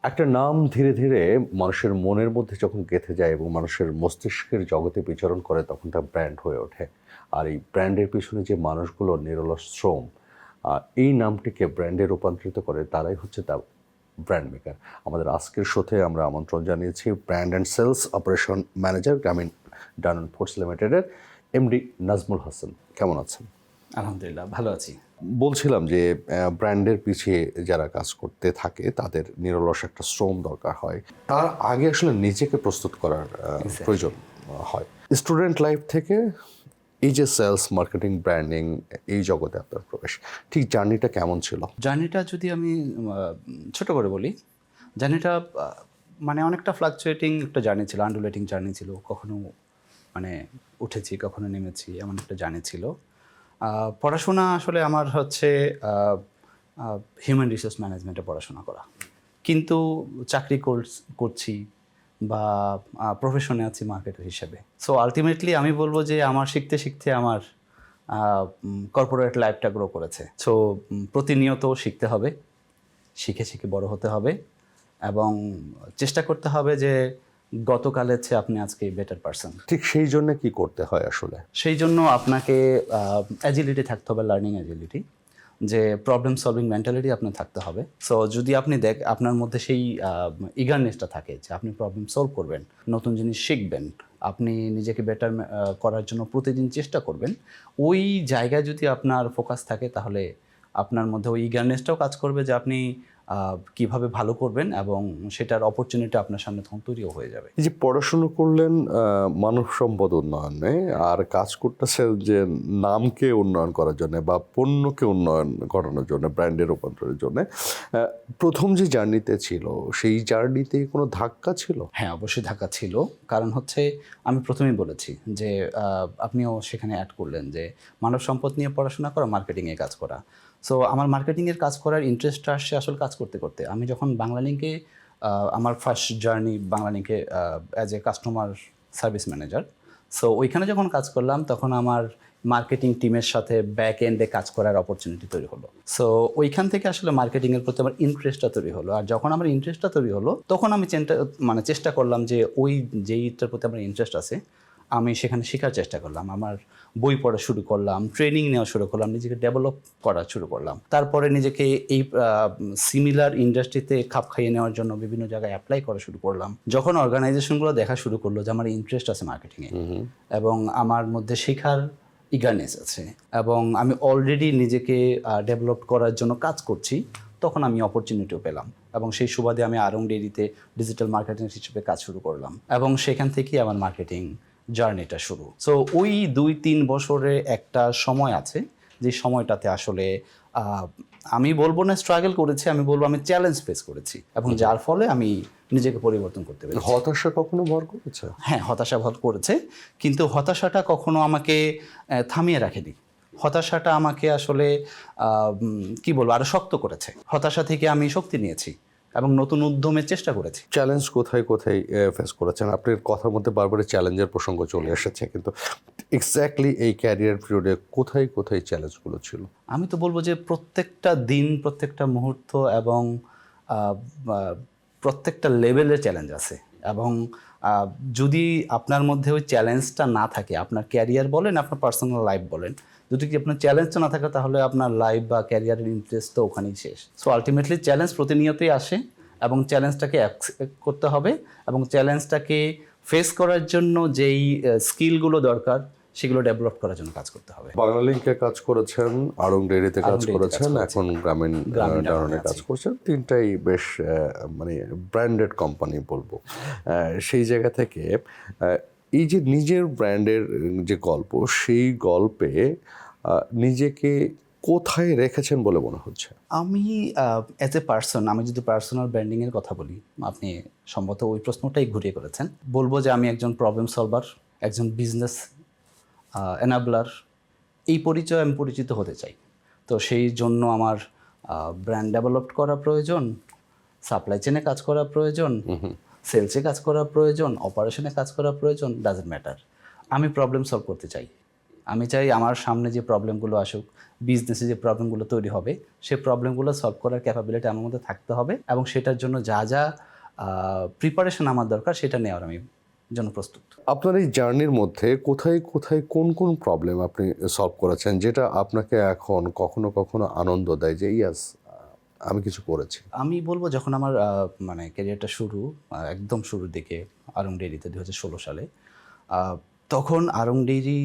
একটা নাম ধীরে ধীরে মানুষের মনের মধ্যে যখন গেঁথে যায় এবং মানুষের মস্তিষ্কের জগতে বিচরণ করে তখন তা ব্র্যান্ড হয়ে ওঠে। আর এই ব্র্যান্ডের পিছনে যে মানুষগুলো নিরলস শ্রম, এই নামটিকে ব্র্যান্ডে রূপান্তরিত করে তারাই হচ্ছে তা ব্র্যান্ড মেকার। আমাদের আজকের শোতে আমরা আমন্ত্রণ জানিয়েছি brand and sales operation manager Grameen Danone foods লিমিটেডের এমডি নাজমুল হাসান। কেমন আছেন? আলহামদুলিল্লাহ, ভালো আছি। বলছিলাম যে ব্র্যান্ডের পিছিয়ে যারা কাজ করতে থাকে তাদের নিরলস একটা শ্রম দরকার হয়। তার আগে আসলে নিজেকে প্রস্তুত করার প্রয়োজন হয়। স্টুডেন্ট লাইফ থেকে এই যে সেলস, মার্কেটিং, ব্র্যান্ডিং এই জগতে আপনার প্রবেশ, ঠিক জার্নিটা কেমন ছিল? জার্নিটা যদি আমি ছোট করে বলি, জার্নিটা মানে অনেকটা ফ্লাকচুয়েটিং একটা জার্নি ছিল, আন্ডুলেটিং জার্নি ছিল। কখনো মানে উঠেছি, কখনো নেমেছি, এমন একটা জার্নি ছিল। পড়াশোনা আসলে আমার হচ্ছে হিউম্যান রিসোর্স ম্যানেজমেন্টে পড়াশোনা করা, কিন্তু চাকরি করছি বা প্রফেশনে আছি মার্কেটার হিসেবে। সো আলটিমেটলি আমি বলবো যে আমার শিখতে শিখতে আমার কর্পোরেট লাইফটা গ্রো করেছে। সো প্রতিনিয়ত শিখতে হবে, শিখে শিখে বড় হতে হবে এবং চেষ্টা করতে হবে যে গতকালের চেয়ে আপনি আজকে বেটার পারসন। ঠিক সেই জন্য কি করতে হয় আসলে? সেই জন্য আপনাকে অ্যাজিলিটি থাকতে হবে, লার্নিং অ্যাজিলিটি, যে প্রবলেম সলভিং মেন্টালিটি আপনার থাকতে হবে। সো যদি আপনি আপনার মধ্যে সেই ইগারনেসটা থাকে যে আপনি প্রবলেম সলভ করবেন, নতুন জিনিস শিখবেন, আপনি নিজেকে বেটার করার জন্য প্রতিদিন চেষ্টা করবেন, ওই জায়গায় যদি আপনার ফোকাস থাকে তাহলে আপনার মধ্যে ওই ইগারনেসটাও কাজ করবে যে আপনি কিভাবে ভালো করবেন এবং সেটার অপরচুনিটি আপনার সামনে তখন তৈরিও হয়ে যাবে। এই যে পড়াশুনো করলেন মানব সম্পদ উন্নয়নে, আর কাজ করতেছেন যে নামকে উন্নয়ন করার জন্য বা পণ্যকে উন্নয়ন করানোর জন্য, ব্র্যান্ডের রূপান্তরের জন্য, প্রথম যে জার্নিতে ছিল সেই জার্নিতে কোনো ধাক্কা ছিল? হ্যাঁ, অবশ্যই ধাক্কা ছিল। কারণ হচ্ছে আমি প্রথমেই বলেছি যে আপনিও সেখানে অ্যাড করলেন যে মানব সম্পদ নিয়ে পড়াশোনা করা, মার্কেটিংয়ে কাজ করা। সো আমার মার্কেটিংয়ের কাজ করার ইন্টারেস্টটা আসছে আসলে কাজ করতে করতে। আমি যখন বাংলালিংকে আমার ফার্স্ট জার্নি বাংলালিংকে as a customer service manager. So ওইখানে যখন কাজ করলাম তখন আমার মার্কেটিং টিমের সাথে ব্যাক এন্ডে কাজ করার অপরচুনিটি তৈরি হলো। সো ওইখান থেকে আসলে মার্কেটিংয়ের প্রতি আমার ইন্টারেস্টটা তৈরি হলো। আর যখন আমার ইন্টারেস্টটা তৈরি হলো তখন আমি চেষ্টা করলাম যে ওই যেইটার প্রতি আমার ইন্টারেস্ট আছে আমি সেখানে শেখার চেষ্টা করলাম। আমার বই পড়া শুরু করলাম, ট্রেনিং নেওয়া শুরু করলাম, নিজেকে ডেভেলপ করা শুরু করলাম। তারপরে নিজেকে এই সিমিলার ইন্ডাস্ট্রিতে খাপ খাইয়ে নেওয়ার জন্য বিভিন্ন জায়গায় অ্যাপ্লাই করা শুরু করলাম। যখন অর্গানাইজেশনগুলো দেখা শুরু করলো যে আমার ইন্টারেস্ট আছে মার্কেটিংয়ে এবং আমার মধ্যে শেখার ইগারনেস আছে এবং আমি অলরেডি নিজেকে ডেভেলপ করার জন্য কাজ করছি, তখন আমি অপরচুনিটিও পেলাম এবং সেই সুবাদে আমি আরং ডেইরিতে ডিজিটাল মার্কেটিং হিসেবে কাজ শুরু করলাম এবং সেখান থেকেই আমার মার্কেটিং জার্নিটা শুরু। সো ওই 2-3 বছরে একটা সময় আছে যে সময়টাতে আসলে আমি বলবো না স্ট্রাগল করেছি, আমি বলবো আমি চ্যালেঞ্জ ফেস করেছি এবং যার ফলে আমি নিজেকে পরিবর্তন করতে পেরেছি। হতাশা কখনো ভর করেছে? হ্যাঁ, হতাশা ভর করেছে, কিন্তু হতাশাটা কখনো আমাকে থামিয়ে রাখেনি। হতাশাটা আমাকে আসলে কি বলবো আরো শক্ত করেছে। হতাশা থেকে আমি শক্তি নিয়েছি এবং নতুন উদ্যমের চেষ্টা করেছি। চ্যালেঞ্জ কোথায় কোথায় ফেস করেছেন? আপনার কথার মধ্যে বারবার চ্যালেঞ্জের প্রসঙ্গ চলে এসেছে, কিন্তু এক্স্যাক্টলি এই ক্যারিয়ার পিরিয়ডে কোথায় কোথায় চ্যালেঞ্জগুলো ছিল? আমি তো বলবো যে প্রত্যেকটা দিন, প্রত্যেকটা মুহূর্ত এবং প্রত্যেকটা লেভেলের চ্যালেঞ্জ আছে এবং যদি আপনার মধ্যে ওই চ্যালেঞ্জটা না থাকে, আপনার ক্যারিয়ার বলেন, আপনার পার্সোনাল লাইফ বলেন, যদি কি আপনার চ্যালেঞ্জটা না থাকে তাহলে আপনার লাইফ বা ক্যারিয়ারের ইন্টারেস্ট তো ওখানেই শেষ। সো আলটিমেটলি চ্যালেঞ্জ প্রতিনিয়তই আসে এবং চ্যালেঞ্জটাকে অ্যাকসেপ্ট করতে হবে এবং চ্যালেঞ্জটাকে ফেস করার জন্য যেই স্কিলগুলো দরকার সেগুলো ডেভেলপ করার জন্য কাজ করতে হবে। বাংলালিংকে কাজ করেছেন, আরং ডেইরিতে কাজ করেছেন, এখন গ্রামীণ ডাননে কাজ করছেন। তিনটাই বেশ মানে ব্র্যান্ডেড কোম্পানি বলবো। সেই জায়গা থেকে এই যে নিজের ব্র্যান্ডের যে গল্প, সেই গল্পে নিজেকে কোথায় রেখেছেন বলে মনে হচ্ছে? আমি অ্যাজ এ পার্সন, আমি যদি পার্সোনাল ব্র্যান্ডিংয়ের কথা বলি, আপনি সম্ভবত ওই প্রশ্নটাই ঘুরিয়ে করেছেন, বলবো যে আমি একজন প্রবলেম সলভার, একজন বিজনেস এনাবলার, এই পরিচয়ে আমি পরিচিত হতে চাই। তো সেই জন্য আমার ব্র্যান্ড ডেভেলপ করা প্রয়োজন, সাপ্লাই চেনে কাজ করা প্রয়োজন, সেলসে কাজ করা প্রয়োজন, অপারেশনে কাজ করা প্রয়োজন, ডাজন্ট ম্যাটার। আমি প্রবলেম সলভ করতে চাই, আমি চাই আমার সামনে যে প্রবলেমগুলো আসুক, বিজনেসে যে প্রবলেমগুলো তৈরি হবে, সেই প্রবলেমগুলো সলভ করার ক্যাপাবিলিটি আমার মধ্যে থাকতে হবে এবং সেটার জন্য যা যা প্রিপারেশন আমার দরকার সেটা নেওয়ার আমি জন্য প্রস্তুত। আপনার এই জার্নির মধ্যে কোথায় কোথায় কোন কোন প্রবলেম আপনি সলভ করেছেন যেটা আপনাকে এখন কখনো কখনো আনন্দ দেয় যে ইয়াস আমি কিছু করেছি? আমি বলবো যখন আমার মানে ক্যারিয়ারটা শুরু, একদম শুরুর দিকে আড়ং ডেইরিতে 2016 সালে, তখন আড়ং ডেইরি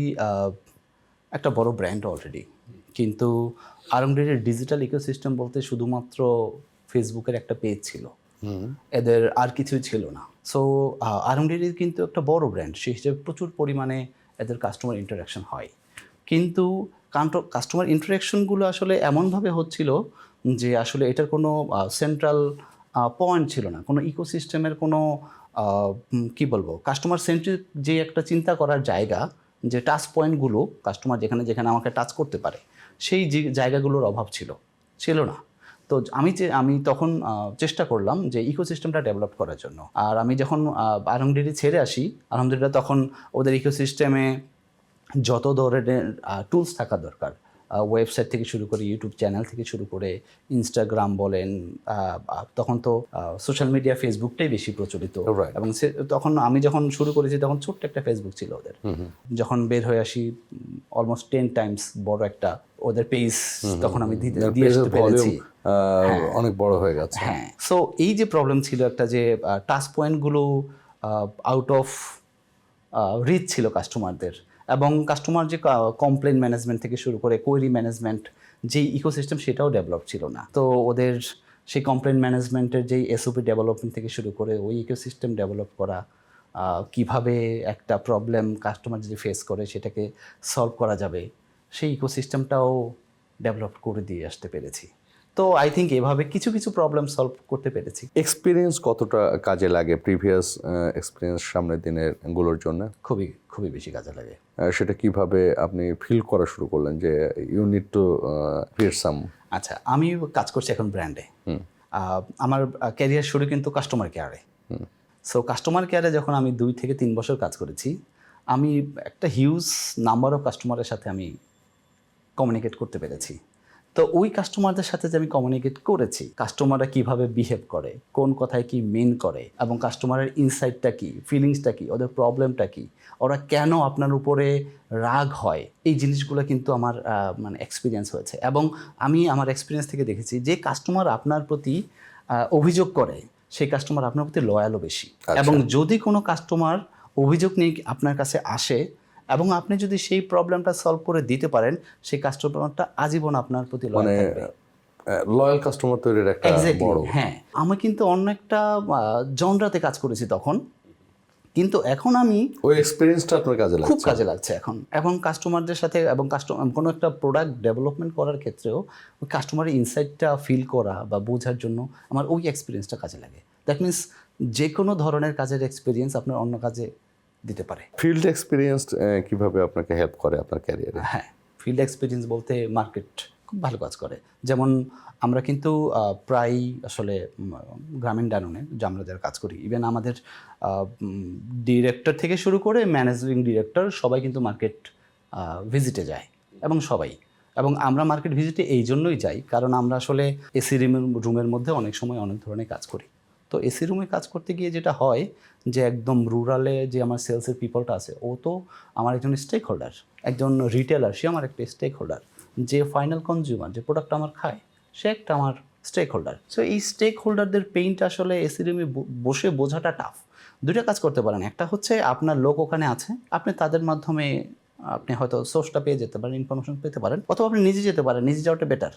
একটা বড় ব্র্যান্ড অলরেডি, কিন্তু আড়ং ডেইরির ডিজিটাল ইকোসিস্টেম বলতে শুধুমাত্র ফেসবুকের একটা পেজ ছিল, এদের আর কিছুই ছিল না। সো আড়ং ডেইরি কিন্তু একটা বড় ব্র্যান্ড, সেই হিসেবে প্রচুর পরিমাণে এদের কাস্টমার ইন্টারাকশন হয়, কিন্তু কাস্টমার ইন্টারাকশনগুলো আসলে এমনভাবে হচ্ছিল যে আসলে এটার কোনো সেন্ট্রাল পয়েন্ট ছিল না, কোনো ইকোসিস্টেমের কোনো কী বলবো, কাস্টমার সেন্ট্রিক যে একটা চিন্তা করার জায়গা, যে টাচ পয়েন্টগুলো কাস্টমার যেখানে যেখানে আমাকে টাচ করতে পারে, সেই যে জায়গাগুলোর অভাব ছিল না। তো আমি তখন চেষ্টা করলাম যে ইকোসিস্টেমটা ডেভেলপ করার জন্য। আর আমি যখন আড়ং ডেইরি ছেড়ে আসি, আলহামদুলিল্লাহ তখন ওদের ইকোসিস্টেমে যত ধরনের টুলস থাকা দরকার, ওয়েবসাইট থেকে শুরু করে ইউটিউব চ্যানেল থেকে শুরু করে ইনস্টাগ্রাম বলেন, তখন তো সোশ্যাল মিডিয়া ফেসবুকটাই বেশি প্রচলিত, এবং তখন আমি যখন শুরু করেছি তখন ছোট্ট একটা ফেসবুক ছিল ওদের। যখন বের hয়ে আসি অলমোস্ট 10 টাইমস বড় একটা ওদের পেজ তখন আমি দিয়ে আসতে পেরেছি, অনেক বড় হয়ে গেছে। হ্যাঁ। সো এই যে প্রবলেম ছিল একটা, যে টাচ পয়েন্টগুলো আউট অফ রিচ ছিল কাস্টমারদের, এবং কাস্টমার যে কমপ্লেন ম্যানেজমেন্ট থেকে শুরু করে কোয়েরি ম্যানেজমেন্ট যেই ইকোসিস্টেম সেটাও ডেভেলপ ছিল না। তো ওদের সেই কমপ্লেন ম্যানেজমেন্টের যেই এসওপি ডেভেলপমেন্ট থেকে শুরু করে ওই ইকোসিস্টেম ডেভেলপ করা, কিভাবে একটা প্রবলেম কাস্টমার যদি ফেস করে সেটাকে সলভ করা যাবে, সেই ইকোসিস্টেমটাও ডেভেলপ করে দিয়ে আসতে পেরেছি। তো আই থিঙ্ক এভাবে কিছু কিছু প্রবলেম সলভ করতে পেরেছি। এক্সপিরিয়েন্স কতটা কাজে লাগে প্রিভিয়াস এক্সপিরিয়েন্স সামনের দিনের গুলোর জন্য? খুবই খুবই বেশি কাজে লাগে। সেটা কিভাবে আপনি ফিল করা শুরু করলেন যে you need to create some? আচ্ছা, আমি কাজ করছি এখন ব্র্যান্ডে। আমার ক্যারিয়ার শুরু কিন্তু কাস্টমার কেয়ারে। সো কাস্টমার কেয়ারে যখন আমি 2 থেকে 3 বছর কাজ করেছি, আমি একটা হিউজ নাম্বার অফ কাস্টমারের সাথে আমি কমিউনিকেট করতে পেরেছি। তো ওই কাস্টমারদের সাথে যে আমি কমিউনিকেট করেছি, কাস্টমাররা কীভাবে বিহেভ করে, কোন কথায় কি মেন করে, এবং কাস্টমারের ইনসাইটটা কী, ফিলিংসটা কী, ওদের প্রবলেমটা কী, ওরা কেন আপনার উপরে রাগ হয়, এই জিনিসগুলো কিন্তু আমার মানে এক্সপিরিয়েন্স হয়েছে। এবং আমি আমার এক্সপিরিয়েন্স থেকে দেখেছি যে কাস্টমার আপনার প্রতি অভিযোগ করে, সেই কাস্টমার আপনার প্রতি লয়ালও বেশি। এবং যদি কোনো কাস্টমার অভিযোগ নিয়ে আপনার কাছে আসে এবং আপনি যদি সেই প্রবলেমটা সলভ করে দিতে পারেন, সেই কাস্টমারটা আজীবন আপনার প্রতি লয়াল থাকবে। লয়াল কাস্টমার তৈরির একটা বড়। হ্যাঁ, আমি কিন্তু অন্য একটা জনরাতে কাজ করেছি তখন, কিন্তু এখন আমি ওই এক্সপেরিয়েন্সটা আপনার কাজে লাগছে, খুব কাজে লাগছে এখন। এবং কাস্টমারদের সাথে এবং কোনো একটা প্রোডাক্ট ডেভেলপমেন্ট করার ক্ষেত্রেও ওই কাস্টমারের ইনসাইটটা ফিল করা বা বোঝার জন্য আমার ওই এক্সপিরিয়েন্সটা কাজে লাগে। দ্যাট মিনস যে কোনো ধরনের কাজের এক্সপিরিয়েন্স আপনার অন্য কাজে দিতে পারে। ফিল্ড এক্সপিরিয়েন্স কিভাবে আপনাকে হেল্প করে আপনার ক্যারিয়ারে? হ্যাঁ, ফিল্ড এক্সপিরিয়েন্স বলতে মার্কেট খুব ভালো কাজ করে। যেমন আমরা কিন্তু প্রায় আসলে গ্রামীণ ডাননে যে আমরা যারা কাজ করি, ইভেন আমাদের ডিরেক্টর থেকে শুরু করে ম্যানেজিং ডিরেক্টর সবাই কিন্তু মার্কেট ভিজিটে যায়, এবং আমরা মার্কেট ভিজিটে এই জন্যই যাই কারণ আমরা আসলে এসি রুমের মধ্যে অনেক সময় অনেক ধরনের কাজ করি। তো এসি রুমে কাজ করতে গিয়ে যেটা হয় যে একদম রুরালে যে আমার সেলসের পিপলটা আছে, ও তো আমার একজন স্টেক হোল্ডার, একজন রিটেলার, সে আমার একটা স্টেক হোল্ডার। যে ফাইনাল কনজিউমার যে প্রোডাক্টটা আমার খায়, সে একটা আমার স্টেক হোল্ডার। সো এই স্টেক হোল্ডারদের পেইনটা আসলে এসি রুমে বসে বোঝাটা টাফ। দুইটা কাজ করতে পারেন, একটা হচ্ছে আপনার লোক ওখানে আছে, আপনি তাদের মাধ্যমে আপনি হয়তো সোর্সটা পেয়ে যেতে পারেন, ইনফরমেশন পেতে পারেন, অথবা আপনি নিজে যেতে পারেন, নিজে যাওয়াটা বেটার।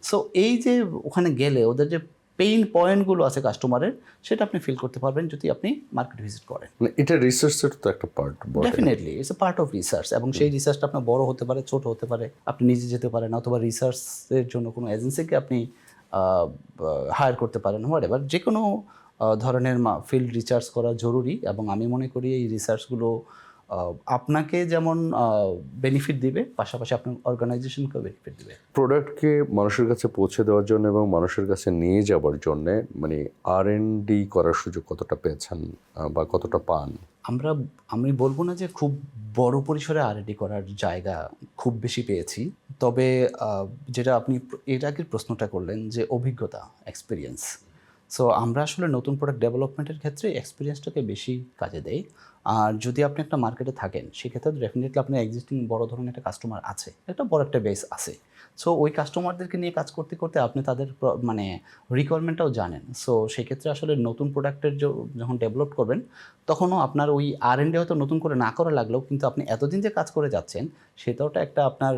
সো এই যে ওখানে গেলে ওদের যে পেইন পয়েন্টগুলো আছে কাস্টমারের, সেটা আপনি ফিল করতে পারবেন যদি আপনি মার্কেট ভিজিট করেন। এটা রিসার্চের তো একটা part. Definitely it's a part of research, এবং সেই রিসার্চটা আপনার বড় হতে পারে, ছোট হতে পারে, আপনি নিজে যেতে পারেন, অথবা রিসার্চের জন্য কোনো এজেন্সিকে আপনি হায়ার করতে পারেন, হোয়াটএভার। যে কোনো ধরনের ফিল্ড রিসার্চ করা জরুরি, এবং আমি মনে করি এই রিসার্চগুলো আপনাকে যেমন বেনিফিট দিবে, পাশাপাশি আপনার অর্গানাইজেশনকেও বেনিফিট দিবে। প্রোডাক্টকে মানুষের কাছে পৌঁছে দেওয়ার জন্য এবং মানুষের কাছে নিয়ে যাওয়ার জন্য মানে R&D করার সুযোগ কতটা পেয়েছেন বা কতটা পান? আমি বলবো না যে খুব বড় পরিসরে R&D করার জায়গা খুব বেশি পেয়েছি, তবে যেটা আপনি এর আগের প্রশ্নটা করলেন যে অভিজ্ঞতা, এক্সপিরিয়েন্স। সো আমরা আসলে নতুন প্রোডাক্ট ডেভেলপমেন্টের ক্ষেত্রে এক্সপিরিয়েন্সটাকে বেশি কাজে দেই। আর যদি আপনি একটা মার্কেটে থাকেন, সেক্ষেত্রে ডেফিনেটলি আপনার এক্সিস্টিং বড় ধরনের একটা কাস্টমার আছে, একটা বড় একটা বেস আছে। সো ওই কাস্টমারদেরকে নিয়ে কাজ করতে করতে আপনি তাদের মানে রিকোয়ারমেন্টটাও জানেন। সো সেক্ষেত্রে আসলে নতুন প্রোডাক্টের যখন ডেভেলপ করবেন, তখনও আপনার ওই R&D হয়তো নতুন করে না করা লাগলেও, কিন্তু আপনি এতদিন যে কাজ করে যাচ্ছেন সেটাওটা একটা আপনার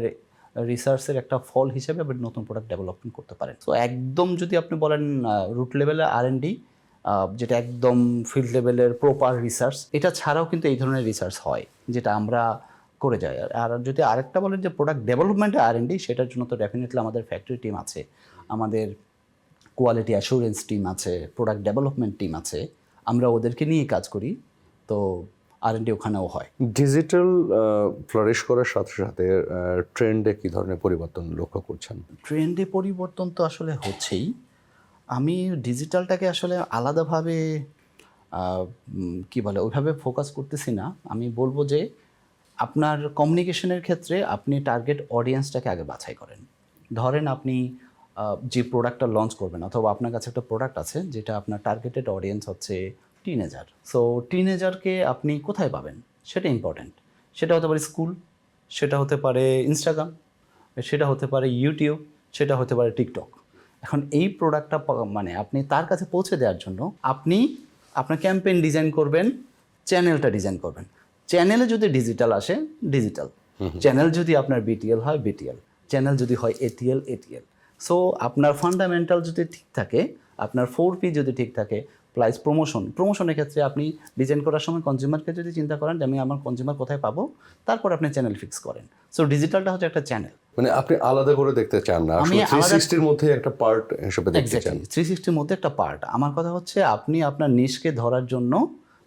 রিসার্চের একটা ফল হিসেবে আপনি নতুন প্রোডাক্ট ডেভেলপমেন্ট করতে পারেন। সো একদম যদি আপনি বলেন রুট লেভেলে R&D, যেটা একদম ফিল্ড লেভেলের প্রপার রিসার্চ, এটা ছাড়াও কিন্তু এই ধরনের রিসার্চ হয় যেটা আমরা করে যাই। আর যদি আরেকটা বলেন যে প্রোডাক্ট ডেভেলপমেন্টে R&D, সেটার জন্য তো ডেফিনেটলি আমাদের ফ্যাক্টরি টিম আছে, আমাদের কোয়ালিটি অ্যাসুরেন্স টিম আছে, প্রোডাক্ট ডেভেলপমেন্ট টিম আছে, আমরা ওদেরকে নিয়ে কাজ করি। তো R&D ওখানেও হয়। ডিজিটাল ফ্লারিশ করার সাথে সাথে ট্রেন্ডে কী ধরনের পরিবর্তন লক্ষ্য করছেন? ট্রেন্ডে পরিবর্তন তো আসলে হচ্ছেই। আমি ডিজিটালটাকে আসলে আলাদাভাবে ওইভাবে ফোকাস করতেছি না। আমি বলবো যে আপনার কমিউনিকেশনের ক্ষেত্রে আপনি টার্গেট অডিয়েন্সটাকে আগে বাছাই করেন। ধরেন আপনি যে প্রোডাক্টটা লঞ্চ করবেন, অথবা আপনার কাছে একটা প্রোডাক্ট আছে যেটা আপনার টার্গেটেড অডিয়েন্স হচ্ছে টিনেজার। সো টিনেজারকে আপনি কোথায় পাবেন সেটা ইম্পর্ট্যান্ট। সেটা হতে পারে স্কুল, সেটা হতে পারে ইনস্টাগ্রাম, সেটা হতে পারে ইউটিউব, সেটা হতে পারে টিকটক। এখন এই প্রোডাক্টটা মানে আপনি তার কাছে পৌঁছে দেওয়ার জন্য আপনি আপনার ক্যাম্পেইন ডিজাইন করবেন, চ্যানেলটা ডিজাইন করবেন। চ্যানেলে যদি ডিজিটাল আসে, ডিজিটাল চ্যানেল, যদি আপনার BTL হয় BTL চ্যানেল, যদি হয় ATL ATL। সো আপনার ফান্ডামেন্টাল যদি ঠিক থাকে, আপনার 4P যদি ঠিক থাকে, প্লাস প্রমোশনের ক্ষেত্রে আপনি ডিজাইন করার সময় কনজিউমারকে যদি চিন্তা করেন যে আমি আমার কনজিউমার কোথায় পাবো, তারপর আপনি চ্যানেল ফিক্স করেন। সো ডিজিটালটা হচ্ছে একটা চ্যানেল। মানে আপনি আলাদা করে দেখতে চান না, আসলে 360 এর মধ্যে একটা পার্ট হিসেবে দেখতে চান। 360 এর মধ্যে একটা পার্ট। আমার কথা হচ্ছে আপনি আপনার নিশকে ধরার জন্য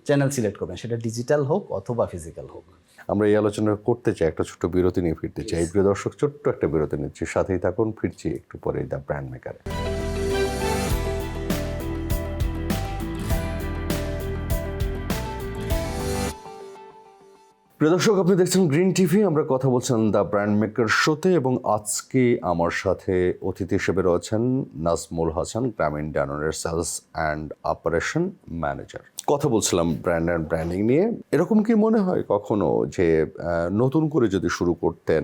চ্যানেল সিলেক্ট করবেন, সেটা ডিজিটাল হোক অথবা ফিজিক্যাল হোক। আমরা এই আলোচনা করতে চাই, একটা ছোট্ট বিরতি নিয়ে ফিরতে চাই। প্রিয় দর্শক, ছোট্ট একটা বিরতি নিচ্ছি, সাথেই থাকুন, ফিরছি একটু পরে দ্য ব্র্যান্ড মেকারে। প্রিয় দর্শক, আপনি দেখছেন গ্রিন টিভি, আমরা কথা বলছেন দ্য ব্র্যান্ড মেকার শোতে, এবং আজকে আমার সাথে অতিথি হিসেবে রয়েছেন নাজমুল হাসান, গ্রামীণ ড্যানোনের সেলস অ্যান্ড অপারেশন ম্যানেজার। কথা বলছিলাম ব্র্যান্ড অ্যান্ড ব্র্যান্ডিং নিয়ে। এরকম কি মনে হয় কখনো যে নতুন করে যদি শুরু করতেন,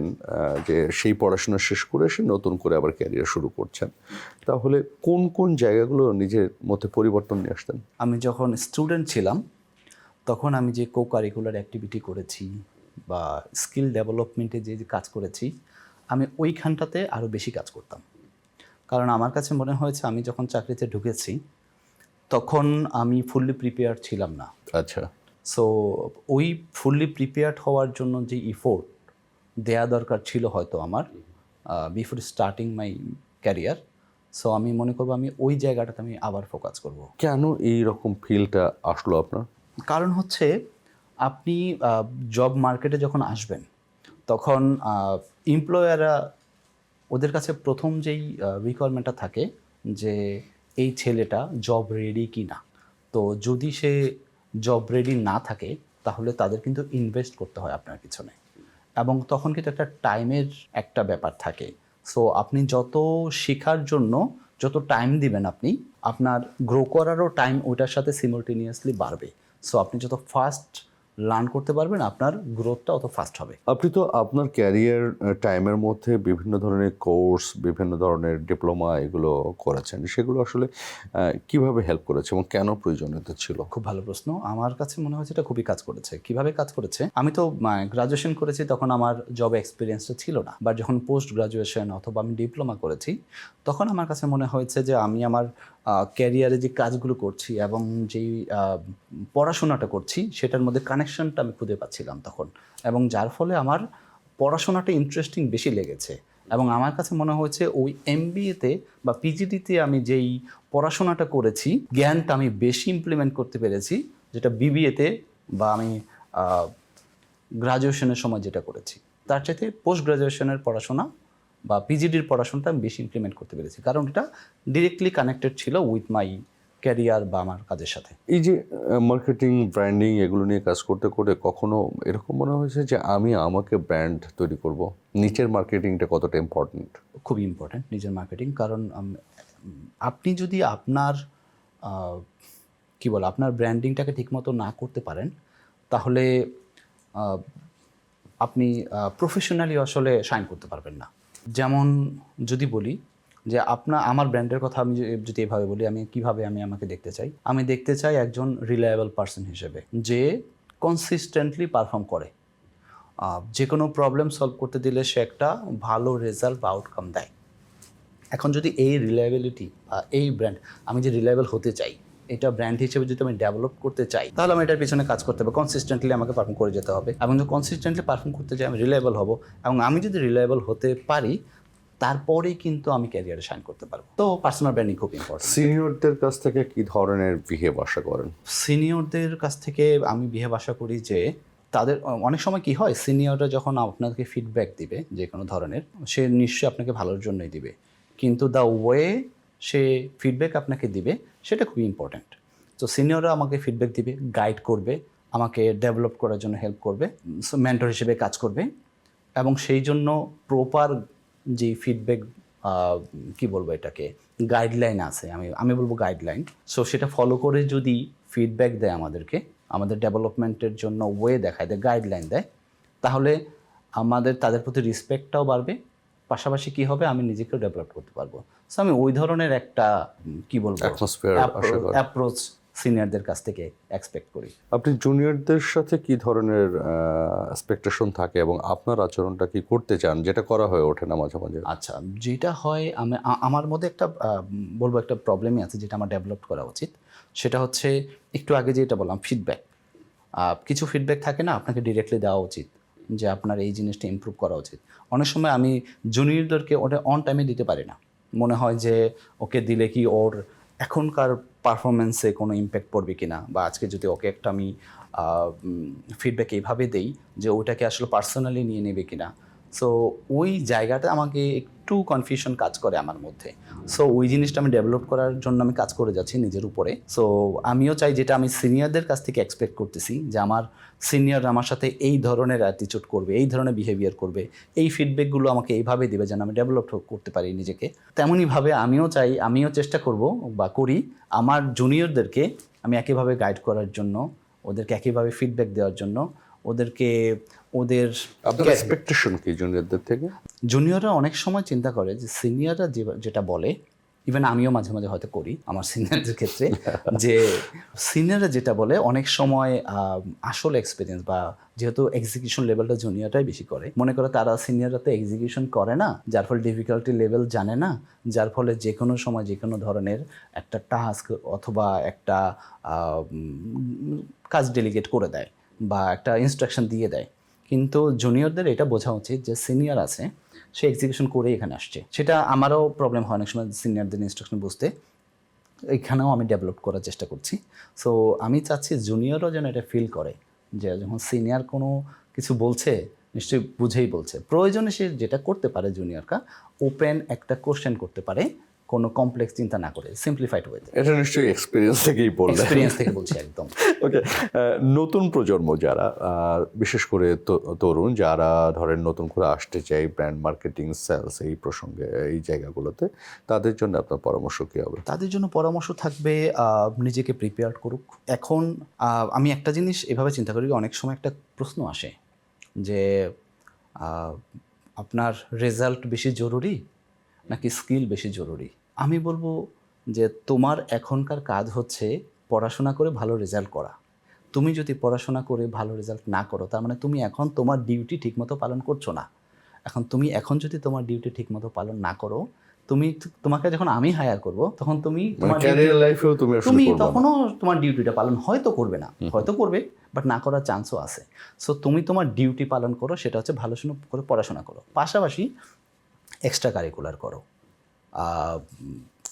যে সেই পড়াশোনা শেষ করে এসে নতুন করে আবার ক্যারিয়ার শুরু করছেন, তাহলে কোন কোন জায়গাগুলো নিজের মধ্যে পরিবর্তন নিয়ে আসতেন? আমি যখন স্টুডেন্ট ছিলাম, তখন আমি যে কো কারিকুলার অ্যাক্টিভিটি করেছি বা স্কিল ডেভেলপমেন্টে যে কাজ করেছি, আমি ওইখানটাতে আরও বেশি কাজ করতাম। কারণ আমার কাছে মনে হয়েছে আমি যখন চাকরিতে ঢুকেছি, তখন আমি ফুললি প্রিপেয়ার্ড ছিলাম না। আচ্ছা। সো ওই ফুললি প্রিপেয়ার্ড হওয়ার জন্য যে ইফোর্ট দেয়া দরকার ছিল হয়তো আমার before starting my career, so আমি মনে করবো আমি ওই জায়গাটাতে আমি আবার ফোকাস করব। কেন এই রকম ফিলটা আসলো আপনার? কারণ হচ্ছে আপনি জব মার্কেটে যখন আসবেন, তখন এমপ্লয়াররা, ওদের কাছে প্রথম যেই রিকোয়ারমেন্টটা থাকে যে এই ছেলেটা জব রেডি কি না। তো যদি সে জব রেডি না থাকে, তাহলে তাদের কিন্তু ইনভেস্ট করতে হয় আপনার পিছনে, এবং তখন কিন্তু একটা টাইমের একটা ব্যাপার থাকে। সো আপনি যত শেখার জন্য যত টাইম দিবেন, আপনার গ্রো করারও টাইম ওইটার সাথে সিমultaneously বাড়বে। সো আপনি যত ফাস্ট লার্ন করতে পারবেন, আপনার গ্রোথটা অত ফাস্ট হবে। আপনি তো আপনার ক্যারিয়ার টাইমের মধ্যে বিভিন্ন ধরনের কোর্স, বিভিন্ন ধরনের ডিপ্লোমা এগুলো করেছেন, সেগুলো আসলে কিভাবে হেল্প করেছে এবং কেন প্রয়োজনীয়তা ছিল? খুব ভালো প্রশ্ন। আমার কাছে মনে হয়েছে এটা খুবই কাজ করেছে। কিভাবে কাজ করেছে? আমি তো গ্রাজুয়েশন করেছি, তখন আমার জব এক্সপিরিয়েন্সটা ছিল না, বা যখন পোস্ট গ্রাজুয়েশন অথবা আমি ডিপ্লোমা করেছি, তখন আমার কাছে মনে হয়েছে যে আমি আমার ক্যারিয়ারে যে কাজগুলো করছি এবং যেই পড়াশোনাটা করছি, সেটার মধ্যে কানেকশনটা আমি খুঁজে পাচ্ছিলাম তখন, এবং যার ফলে আমার পড়াশোনাটা ইন্টারেস্টিং বেশি লেগেছে। এবং আমার কাছে মনে হয়েছে ওই MBA-তে বা PGD-তে আমি যেই পড়াশোনাটা করেছি, জ্ঞানটা আমি বেশি ইমপ্লিমেন্ট করতে পেরেছি, যেটা BBA-তে বা আমি গ্রাজুয়েশনের সময় যেটা করেছি তার চাইতে পোস্ট গ্রাজুয়েশনের পড়াশোনা বা পিজিডির পড়াশোনাটা আমি বেশি ইমপ্লিমেন্ট করতে পেরেছি, কারণ এটা ডিরেক্টলি কানেক্টেড ছিল উইথ মাই ক্যারিয়ার বা আমার কাজের সাথে। এই যে মার্কেটিং, ব্র্যান্ডিং এগুলো নিয়ে কাজ করতে করতে কখনো এরকম মনে হয়েছে যে আমি আমাকে ব্র্যান্ড তৈরি করব? নিচের মার্কেটিংটা কতটা ইম্পর্ট্যান্ট? খুবই ইম্পর্ট্যান্ট নিজের মার্কেটিং, কারণ আপনি যদি আপনার আপনার ব্র্যান্ডিংটাকে ঠিকমতো না করতে পারেন তাহলে আপনি প্রফেশনালি আসলে শাইন করতে পারবেন না। যেমন যদি বলি যে আমার ব্র্যান্ডের কথা আমি যদি এভাবে বলি, আমি কিভাবে আমাকে দেখতে চাই, আমি দেখতে চাই একজন রিলায়েবল পারসন হিসেবে যে কনসিস্টেন্টলি পারফর্ম করে, যে কোনো প্রবলেম সলভ করতে দিলে সে একটা ভালো রেজাল্ট বা আউটকাম দেয়। এখন যদি এই রিলায়েবিলিটি বা এই ব্র্যান্ড, আমি যে রিলায়েবল হতে চাই, এটা ব্র্যান্ড হিসেবে যদি আমি ডেভেলপ করতে চাই তাহলে আমি এটার পিছনে কাজ করতে হবে, কনসিস্টেন্টলি আমাকে পারফর্ম করে যেতে হবে। এবং যদি কনসিস্টেন্টলি পারফর্ম করতে চাই আমি রিলায়েবল হব, এবং আমি যদি রিলায়েবল হতে পারি তারপরেই কিন্তু আমি ক্যারিয়ারে শাইন করতে পারবো। তো পার্সোনাল ব্র্যান্ডিং খুব ইম্পর্টেন্ট। সিনিয়রদের কাছ থেকে কি ধরনের বিহেভ আশা করেন? সিনিয়রদের কাছ থেকে আমি বিহেভ আশা করি যে তাদের অনেক সময় কি হয়, সিনিয়ররা যখন আপনাকে ফিডব্যাক দিবে যে কোনো ধরনের, সে নিশ্চয়ই আপনাকে ভালোর জন্যই দিবে, কিন্তু দ্য ওয়ে সে ফিডব্যাক আপনাকে দিবে সেটা খুবই ইম্পর্ট্যান্ট। তো সিনিয়ররা আমাকে ফিডব্যাক দিবে, গাইড করবে, আমাকে ডেভেলপ করার জন্য হেল্প করবে, মেন্টর হিসেবে কাজ করবে, এবং সেই জন্য প্রপার যে ফিডব্যাক এটাকে গাইডলাইন আছে, আমি বলবো গাইডলাইন, সো সেটা ফলো করে যদি ফিডব্যাক দেয় আমাদেরকে, আমাদের ডেভেলপমেন্টের জন্য ওয়ে দেখায় দেয়, গাইডলাইন দেয়, তাহলে আমাদের তাদের প্রতি রেসপেক্টটাও বাড়বে, পাশাপাশি কি হবে, আমি নিজেকেও ডেভেলপ করতে পারবো। সো আমি ওই ধরনের একটা অ্যাপ্রোচ সিনিয়রদের কাছ থেকে এক্সপেক্ট করি। আপনি জুনিয়রদের সাথে কি ধরনের এক্সপেকটেশন থাকে এবং আপনার আচরণটা কি করতে চান যেটা করা হয়ে ওঠে না মাঝে মাঝে? আচ্ছা, যেটা হয় আমার মধ্যে একটা বলবো একটা প্রবলেমই আছে যেটা আমার ডেভেলপ করা উচিত, সেটা হচ্ছে একটু আগে যেটা বললাম ফিডব্যাক। কিছু ফিডব্যাক থাকে না, আপনাকে ডিরেক্টলি দেওয়া উচিত যে আপনার এই জিনিসটা ইমপ্রুভ করা উচিত। অনেক সময় আমি জুনিয়রদেরকে ওটা অন টাইমে দিতে পারি না, মনে হয় যে ওকে দিলে কি ওর এখনকার পারফরমেন্সে কোনো ইম্প্যাক্ট পড়বে কি না, বা আজকে যদি ওকে একটা আমি ফিডব্যাক এইভাবে দেই যে ওটাকে আসলে পার্সোনালি নিয়ে নেবে কি না। সো ওই জায়গাটা আমাকে একটু কনফিউশন কাজ করে আমার মধ্যে। সো ওই জিনিসটা আমি ডেভেলপ করার জন্য আমি কাজ করে যাচ্ছি নিজের উপরে। সো আমিও চাই, যেটা আমি সিনিয়রদের কাছ থেকে এক্সপেক্ট করতেছি, যে আমার সিনিয়র আমার সাথে এই ধরনের অ্যাটিটিউড করবে, এই ধরনের বিহেভিয়ার করবে, এই ফিডব্যাকগুলো আমাকে এইভাবে দেবে যেন আমি ডেভেলপ করতে পারি নিজেকে। তেমনইভাবে আমিও চেষ্টা করব বা করি আমার জুনিয়রদেরকে আমি একইভাবে গাইড করার জন্য, ওদেরকে একইভাবে ফিডব্যাক দেওয়ার জন্য, ওদের আপনার এক্সপেকটেশন কি জুনিয়রদের থেকে? জুনিয়ররা অনেক সময় চিন্তা করে যে সিনিয়ররা যেটা বলে, ইভেন আমিও মাঝে মাঝে হয়তো করি আমার সিনিয়রদের ক্ষেত্রে, যে সিনিয়ররা যেটা বলে অনেক সময় আসল এক্সপিরিয়েন্স বা যেহেতু এক্সিকিউশন লেভেলটা জুনিয়রটাই বেশি করে, মনে করে তারা সিনিয়ররা তো এক্সিকিউশন করে না, যার ফলে ডিফিকাল্টি লেভেল জানে না, যার ফলে যে কোনো সময় যে কোনো ধরনের একটা টাস্ক অথবা একটা কাজ ডেলিগেট করে দেয় বা একটা ইনস্ট্রাকশন দিয়ে দেয়। কিন্তু জুনিয়রদের এটা বোঝা উচিত যে সিনিয়র আছে, সে এক্সিকিউশন করে এখানে আসছে। সেটা আমারও প্রবলেম হয় অনেক সময় সিনিয়রদের ইনস্ট্রাকশন বুঝতে, এখানেও আমি ডেভেলপ করার চেষ্টা করছি। সো আমি চাচ্ছি জুনিয়রও যেন এটা ফিল করে যে যখন সিনিয়র কোনো কিছু বলছে নিশ্চয়ই বুঝেই বলছে, প্রয়োজনে সে যেটা করতে পারে জুনিয়ররা ওপেন একটা কোশ্চেন করতে পারে, কোনো কমপ্লেক্স চিন্তা না করে, সিম্পলিফাইড ওয়েতে। এটা নিশ্চয়ই এক্সপিরিয়েন্স থেকেই বললেন। এক্সপিরিয়েন্স থেকে বলছি একদম। ওকে, নতুন প্রজন্ম যারা, বিশেষ করে তরুণ যারা ধরেন নতুন করে আসতে চাই ব্র্যান্ড মার্কেটিং, সেলস এই প্রসঙ্গে, এই জায়গাগুলোতে, তাদের জন্য আপনার পরামর্শ কী হবে? তাদের জন্য পরামর্শ থাকবে নিজেকে প্রিপেয়ার করুক। এখন আমি একটা জিনিস এভাবে চিন্তা করি, অনেক সময় একটা প্রশ্ন আসে যে আপনার রেজাল্ট বেশি জরুরি নাকি স্কিল বেশি জরুরি? আমি বলবো যে তোমার এখনকার কাজ হচ্ছে পড়াশোনা করে ভালো রেজাল্ট করা। তুমি যদি পড়াশোনা করে ভালো রেজাল্ট না করো, তার মানে তুমি এখন তোমার ডিউটি ঠিকমতো পালন করছো না। তুমি এখন যদি তোমার ডিউটি ঠিকমতো পালন না করো, তোমাকে যখন আমি হায়ার করব তখন তুমি ক্যারিয়ার লাইফেও তুমি তখনও তোমার ডিউটিটা পালন হয়তো করবে না, হয়তো করবে, বাট না করার চান্সও আছে। সো তুমি তোমার ডিউটি পালন করো, সেটা হচ্ছে ভালো করে পড়াশোনা করো, পাশাপাশি এক্সট্রা কারিকুলার করো,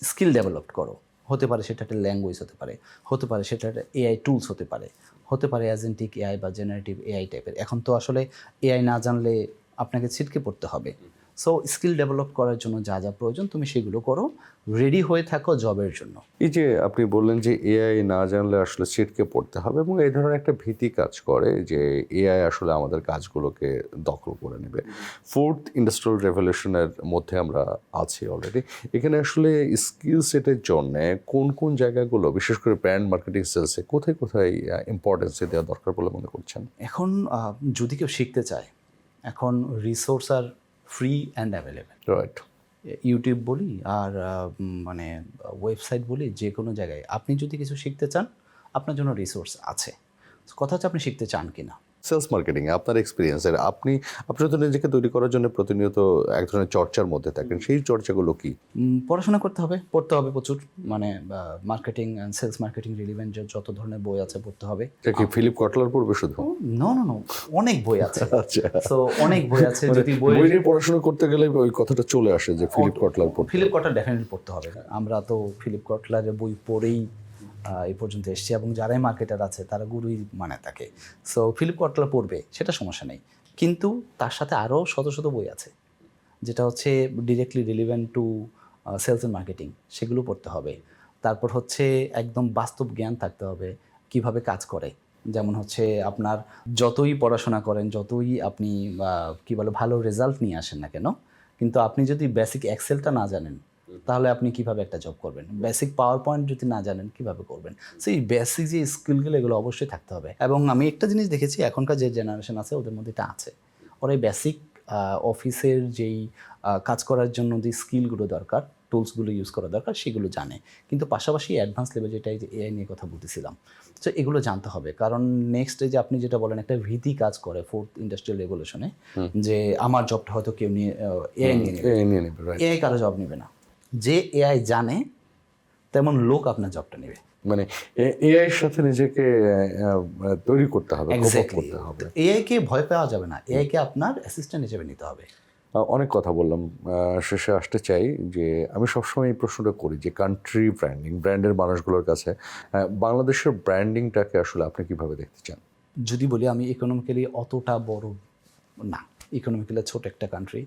স্কিল ডেভেলপ করো। হতে পারে সেটা একটা ল্যাঙ্গুয়েজ হতে পারে সেটা একটা এআই টুলস হতে হতে পারে অ্যাজেন্টিক এআই বা জেনারেটিভ এআই টাইপের। এখন তো আসলে এআই না জানলে আপনাকে ছিটকে পড়তে হবে। সো স্কিল ডেভেলপ করার জন্য যা যা প্রয়োজন তুমি সেগুলো করো, রেডি হয়ে থাকো জবের জন্য। এই যে আপনি বললেন যে এআই না জানলে আসলে ছিটকে পড়তে হবে, এবং এই ধরনের একটা ভীতি কাজ করে যে এআই আসলে আমাদের কাজগুলোকে দখল করে নেবে। ফোর্থ ইন্ডাস্ট্রিয়াল রেভলিউশনের মধ্যে আমরা আছি অলরেডি। এখানে আসলে স্কিল সেটের জন্য কোন কোন জায়গাগুলো, বিশেষ করে ব্র্যান্ড মার্কেটিং সেলসে কোথায় কোথায় ইম্পর্টেন্স দেওয়া দরকার বলে মনে করছেন? এখন যদি কেউ শিখতে চায়, এখন রিসোর্স আর free and available. Right. YouTube বলি আর মানে ওয়েবসাইট বলি, যে কোনো জায়গায় আপনি যদি কিছু শিখতে চান আপনার জন্য রিসোর্স আছে। কথা হচ্ছে আপনি শিখতে চান কি না। সেলস মার্কেটিং আপনার এক্সপিরিয়েন্সের, আপনি তো নিজেকে তৈরি করার জন্য প্রতিনিয়ত এক ধরনের চর্চার মধ্যে থাকেন, সেই চর্চাগুলো কি? পড়াশোনা করতে হবে, পড়তে হবে প্রচুর, মানে marketing and sales marketing relevant যত ধরনের বই আছে পড়তে হবে। কি ফিলিপ কটলার পড়বে শুধু? নো নো নো, অনেক বই আছে। আচ্ছা, সো অনেক বই আছে, যদি বই নিয়ে পড়াশোনা করতে গেলে ওই কথাটা চলে আসে যে ফিলিপ কটলার পড়তে। ফিলিপ কটলার ডেফিনেটলি পড়তে হবে। আমরা তো ফিলিপ কটলারের বই পড়েই এই পর্যন্ত এসেছি, এবং যারাই মার্কেটার আছে তারা গুরুই মানে তাকে। সো ফিলিপ কটলার পড়বে, সেটা সমস্যা নেই, কিন্তু তার সাথে আরও শত শত বই আছে যেটা হচ্ছে directly relevant to sales and marketing, সেগুলো পড়তে হবে। তারপর হচ্ছে একদম বাস্তব জ্ঞান থাকতে হবে কিভাবে কাজ করে। যেমন হচ্ছে আপনার যতই পড়াশোনা করেন, যতই আপনি কী বলে ভালো রেজাল্ট নিয়ে আসেন না কেন, কিন্তু আপনি যদি বেসিক এক্সেলটা না জানেন তাহলে আপনি কিভাবে একটা জব করবেন? বেসিক পাওয়ার পয়েন্ট যদি না জানেন কিভাবে করবেন? সো এই বেসিক যে স্কিলগুলো এগুলো অবশ্যই থাকতে হবে। এবং আমি একটা জিনিস দেখেছি, এখনকার যে জেনারেশন আছে ওদের মধ্যে এটা আছে, ওরা এই বেসিক অফিসের যেই কাজ করার জন্য যে স্কিলগুলো দরকার, টুলসগুলো ইউজ করা দরকার, সেগুলো জানে। কিন্তু পাশাপাশি অ্যাডভান্স লেভেল, যেটা এই যে এআই নিয়ে কথা বলতেছিলাম, তো এগুলো জানতে হবে। কারণ নেক্সট যে আপনি যেটা বলেন, একটা ভীতি কাজ করে ফোর্থ ইন্ডাস্ট্রিয়াল রেভলিউশনে, যে আমার জবটা হয়তো কেউ নিয়ে এআই নিয়ে নেবে। এআই কারো জব নেবে না। যে এআই জানে তেমন লোক আপনার জবটা নেবে। মানে এআই এর সাথে নিজেকে তৈরি করতে হবে, করতে হবে। এআই কে ভয় পাওয়া যাবে না, এআই কে আপনার অ্যাসিস্ট্যান্ট হিসেবে নিতে হবে। অনেক কথা বললাম, শেষে আসতে চাই যে আমি সবসময় এই প্রশ্নটা করি যে কান্ট্রি ব্র্যান্ডিং, ব্র্যান্ডের মানুষগুলোর কাছে বাংলাদেশের ব্র্যান্ডিংটাকে আসলে আপনি কিভাবে দেখতে চান? যদি বলি, আমি ইকোনমিক্যালি অতটা বড় না, ইকোনমিক্যালি ছোট একটা কান্ট্রি,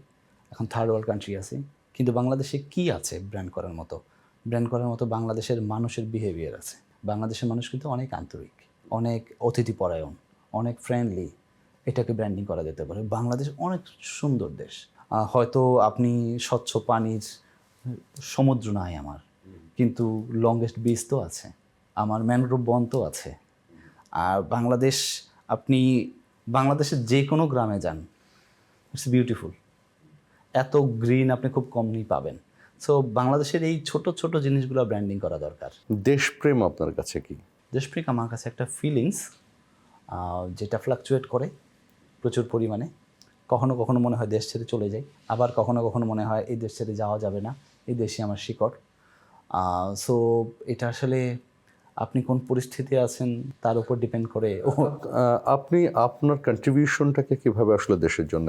এখন থার্ড ওয়ার্ল্ড কান্ট্রি আছে, কিন্তু বাংলাদেশে কি আছে ব্র্যান্ড করার মতো? ব্র্যান্ড করার মতো বাংলাদেশের মানুষের বিহেভিয়ার আছে। বাংলাদেশের মানুষ কিন্তু অনেক আন্তরিক, অনেক অতিথিপরায়ণ, অনেক ফ্রেন্ডলি। এটাকে ব্র্যান্ডিং করা যেতে পারে। বাংলাদেশ অনেক সুন্দর দেশ। হয়তো আপনি স্বচ্ছ পানির সমুদ্র নাই আমার, কিন্তু লংগেস্ট বিচ তো আছে, আমার ম্যানগ্রোভ বন তো আছে। আর বাংলাদেশ, আপনি বাংলাদেশের যে কোনো গ্রামে যান, ইটস বিউটিফুল। এত গ্রিন আপনি খুব কমই পাবেন। সো বাংলাদেশের এই ছোট ছোট জিনিসগুলো ব্র্যান্ডিং করা দরকার। দেশপ্রেম আপনার কাছে কি? দেশপ্রেম আমার কাছে একটা ফিলিংস, যেটা ফ্লাকচুয়েট করে প্রচুর পরিমাণে। কখনো কখনো মনে হয় দেশ ছেড়ে চলে যাই, আবার কখনো কখনো মনে হয় এই দেশ ছেড়ে যাওয়া যাবে না, এই দেশই আমার শিকড়। সো এটা আসলে আপনি কোন পরিস্থিতি আছেন তার উপর ডিপেন্ড করে। আপনি আপনার কন্ট্রিবিউশনটাকে কিভাবে আসলে দেশের জন্য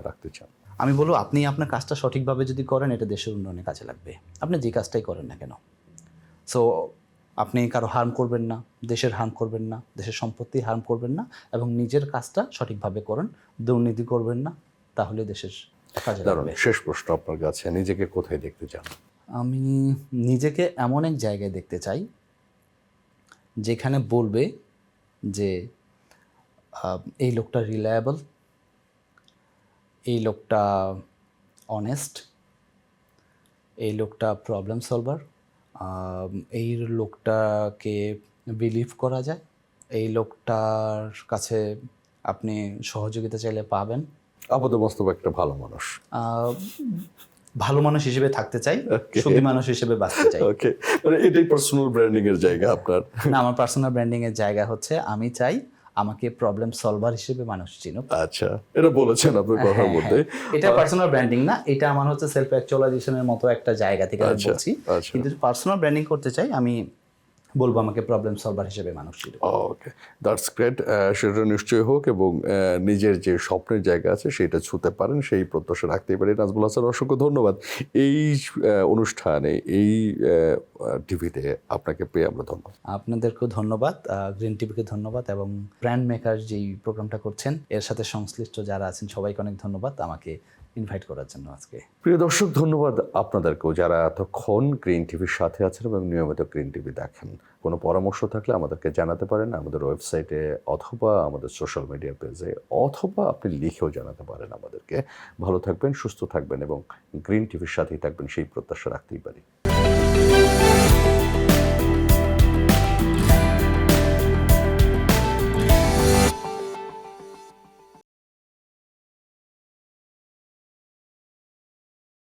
রাখতে চান? আমি বলবো, আপনি আপনার কাজটা সঠিকভাবে যদি করেন, এটা দেশের উন্নয়নে কাজে লাগবে, আপনি যে কাজটাই করেন না কেন। সো আপনি কারো হার্ম করবেন না, দেশের হার্ম করবেন না, দেশের সম্পত্তি হার্ম করবেন না, এবং নিজের কাজটা সঠিকভাবে করেন, দুর্নীতি করবেন না, তাহলে দেশের কাজে লাগবে। শেষ প্রশ্ন আপনার কাছে, নিজেকে কোথায় দেখতে চান? আমি নিজেকে এমন এক জায়গায় দেখতে চাই যেখানে বলবে যে এই লোকটা রিলায়েবল, এই লোকটা অনেস্ট, এই লোকটা প্রবলেম সলভার, এই লোকটাকে বিলিভ করা যায়, এই লোকটার কাছে আপনি সহযোগিতা চাইলে পাবেন। আপাতমস্তক একটা ভালো মানুষ, ভালো মানুষ হিসেবে থাকতে চাই, সুখী মানুষ হিসেবে বাঁচতে চাই। ওকে, মানে এটাই পার্সোনাল ব্র্যান্ডিং এর জায়গা আপনার? না, আমার পার্সোনাল ব্র্যান্ডিং এর জায়গা হচ্ছে আমি চাই আমাকে প্রবলেম সলভার হিসেবে মানুষ চিনুক। আচ্ছা, এটা বলেছেন আপনার কথার মধ্যে। এটা পার্সোনাল ব্র্যান্ডিং না, এটা আমার হচ্ছে সেলফ অ্যাকচুয়ালাইজেশনের মতো একটা জায়গা থেকে আমি বলছি। কিন্তু পার্সোনাল ব্র্যান্ডিং করতে চাই, আমি বলবো আমাকে প্রবলেম সলভার হিসেবে মানুষ ছিল। ওকে, দ্যাটস গ্রেট। সেটা নিশ্চয়ই হোক এবং নিজের যে স্বপ্নের জায়গা আছে সেটা ছুঁতে পারেন, সেই প্রত্যাশা রাখতেই পারি। নাজমুল হাসান, অসংখ্য ধন্যবাদ এই অনুষ্ঠানে, এই টিভিতে আপনাকে পেয়ে আমরা ধন্যবাদ। আপনাদেরকেও ধন্যবাদ, গ্রিন টিভিকে ধন্যবাদ, এবং ব্র্যান্ড মেকার যেই প্রোগ্রামটা করছেন এর সাথে সংশ্লিষ্ট যারা আছেন সবাইকে অনেক ধন্যবাদ আমাকে ইনভাইট করার জন্য আজকে। প্রিয় দর্শক, ধন্যবাদ আপনাদেরকেও যারা এতক্ষণ গ্রিন টিভির সাথে আছেন এবং নিয়মিত গ্রিন টিভি দেখেন। কোনো পরামর্শ থাকলে আমাদেরকে জানাতে পারেন আমাদের ওয়েবসাইটে অথবা আমাদের সোশ্যাল মিডিয়া পেজে, অথবা আপনি লিখেও জানাতে পারেন আমাদেরকে। ভালো থাকবেন, সুস্থ থাকবেন এবং গ্রিন টিভির সাথেই থাকবেন, সেই প্রত্যাশা রাখতেই পারি।